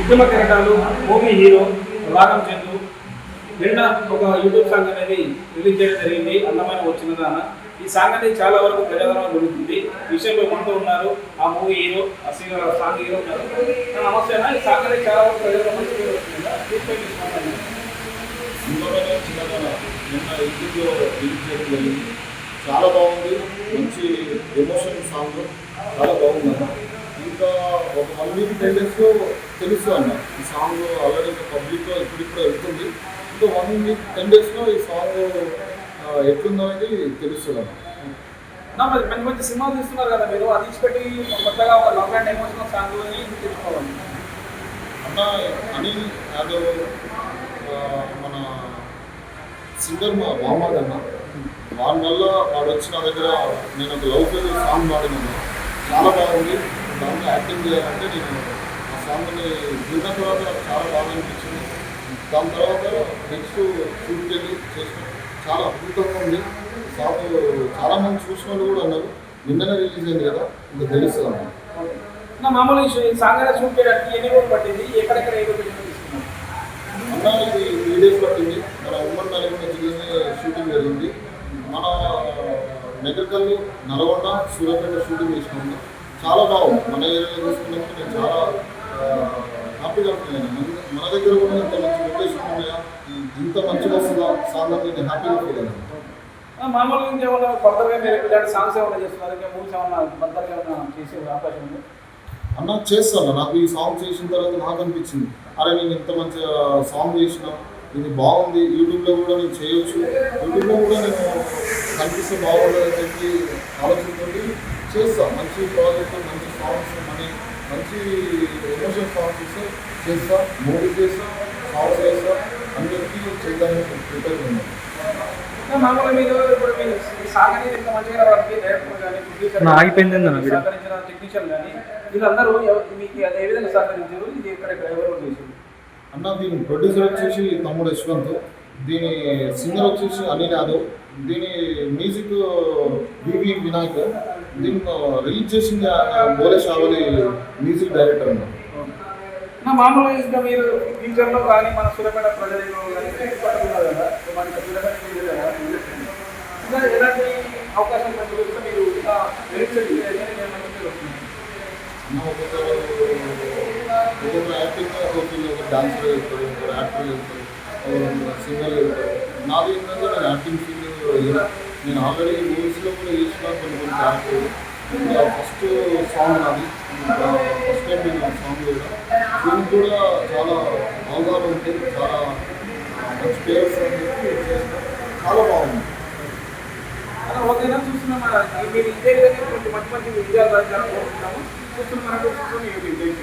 ఉద్యమ కిరటాలు movie hero రాగం చందు నిన్న ఒక యూట్యూబ్ సాంగ్ అనేది రిలీజ్ చేయడం జరిగింది. అందమైన వచ్చినదాన ఈ సాంగ్ అనేది చాలా వరకు ప్రజాదరణ దొరుకుతుంది. ఈ విషయంలో మనతో ఉన్నారు ఆ మూవీ హీరో ఆ సాంగ్ హీరో ఉన్నారు. నమస్తే ఈ సాంగ్ అనేది చాలా వరకు ప్రజల మంచి నిన్న యూట్యూబ్లో రిలీజ్ చేయడం జరిగింది. చాలా బాగుంది, మంచి ఎమోషన్ సాంగ్ చాలా బాగుంది అన్న. ఇంకా ఒక 1 వీక్ 10 డేస్లో తెలుసు అన్న ఈ సాంగ్ ఆల్రెడీ పబ్లిక్లో ఇప్పుడిప్పుడు వెళ్తుంది. ఇంకా 1 వీక్ 10 డేస్లో ఈ సాంగ్ ఎట్లుందో అనేది తెలుస్తుంది అన్న. మంచి మంచి సినిమాలు తీస్తున్నారు కదా మీరు, అది తీసిపెట్టి కొత్తగా ఒక లవ్ అండ్ ఎమోషనల్ సాంగ్ అని తెచ్చుకోవాలి అన్న. అనిల్ యాదవ్ మన సింగర్ మా బామ్మది అన్న. వాడి వల్ల వాడు వచ్చి నా దగ్గర నేను ఒక లవ్ ఫెయిల్ సాంగ్ పాడినాను, చాలా బాగుంది. దాంట్లో యాక్టింగ్ చేయాలంటే నేను ఆ సాంగ్ని విన్న తర్వాత నాకు చాలా బాగా అనిపించింది. దాని తర్వాత నెక్స్ట్ షూట్కి వెళ్ళి చేసిన చాలా అద్భుతంగా ఉంది సాంగ్. చాలామంది చూసిన వాళ్ళు కూడా అన్నారు. నిన్ననే రిలీజ్ అయింది కదా, ఇంకా తెలుస్తుంది అన్న. మామూలు ఈ సాంగ్ అనేది షూట్ చేయడానికి ఎన్ని రోజులు పట్టింది, ఎక్కడెక్కడ ఏ అన్న ఇది 3 డేస్ పట్టింది. మన ఉమ్మడి నల్గొండ జిల్లాలో షూటింగ్ జరిగింది. మన మెదకల్లు, నల్గొండ, సూర్యాపేట షూటింగ్ చేసినాము. చాలా బాగుంది. మన ఏరియాలో చూసుకున్నప్పుడు నేను చాలా హ్యాపీగా ఫీల్. మన దగ్గర కూడా ఇంత మంచి లొకేషన్ ఉన్నాయా, ఇంత మంచిగా వస్తుందా సాంగ్ అని నేను హ్యాపీగా ఫీల్ అయ్యాను. మామూలుగా ఇంకేమన్నా ఫర్దర్గా మీరు ఇలాంటి సాంగ్స్ ఏమైనా చేస్తున్నారు, ఇంకా మూవీస్ ఏమన్నా ఫర్దర్గా ఏమైనా చేసే అవకాశం ఉంది అన్న? చేస్తాను. నాకు ఈ సాంగ్ చేసిన తర్వాత నాకు అనిపించింది, అరే నేను ఇంత మంచి సాంగ్ చేసిన, ఇది బాగుంది, యూట్యూబ్లో కూడా నేను చేయొచ్చు, యూట్యూబ్లో కూడా నేను కనిపిస్తే బాగుంటుందని చెప్పి ఆలోచనతోటి చేస్తాను. మంచి ప్రాజెక్ట్, మంచి సాంగ్స్, మంచి ఎమోషనల్ సాంగ్స్ ఇస్తే చేస్తా, మూవీ చేస్తా, సాంగ్స్ చేస్తా, అందరికీ చేయడానికి ప్రిపేర్ ఉన్నాను. మామూలుగా మీరు ఇప్పుడు మీరు సాంగ్ అనేది ఇంత మంచిగా రావడానికి డైరెక్టర్ కానీ సహకరించిన టెక్నీషియన్ కానీ వీళ్ళందరూ మీకు అది ఏ విధంగా సహకరించారు, ఇది ఎక్కడెక్కడ ఎవరు చేశారు అన్న? దీని ప్రొడ్యూసర్ వచ్చేసి తమ్ముడు యశ్వంత్, దీని సింగర్ వచ్చేసి అనిల్ యాదవ్, దీని మ్యూజిక్ వివి వినాయక్, దీన్ని రిలీజ్ చేసింది బోలే షావలి మ్యూజిక్ డైరెక్టర్ అన్న. మామూలుగా ఇంకా మీరు ఫ్యూచర్లో కానీ మన సూర్యాపేట ప్రజల్లో కానీ పట్టుకున్నారు కదా, మన సూర్యాపేట ఇంకా ఎలాంటి అవకాశం వస్తే మీరు ఇంకా ఒక్కొక్క యాక్టింగ్ ఒక డాన్సర్ వెళ్తారు, ఒక యాక్టర్ వెళ్తారు, సింగర్ వెళ్తారు. నాది ఏంటంటే నేను యాక్టింగ్ ఫీల్డ్ నేను ఆల్రెడీ మూవీస్లో కూడా చేసిన కొన్ని క్యారెక్టర్. ఫస్ట్ సాంగ్ నాది, ఫస్ట్ టైం నేను సాంగ్ కూడా దీనికి కూడా చాలా అవగాహన ఉంటుంది, చాలా మంచి పేర్స్ అని చెప్పి చేస్తాను. చాలా బాగుంది. ఓకేనా? చూస్తున్నాం మీరు ఇదే విధంగా మంచి మంచి విజయాలు కోరుకుంటున్నాము. చూస్తున్నాం మనకు యూట్యూబ్.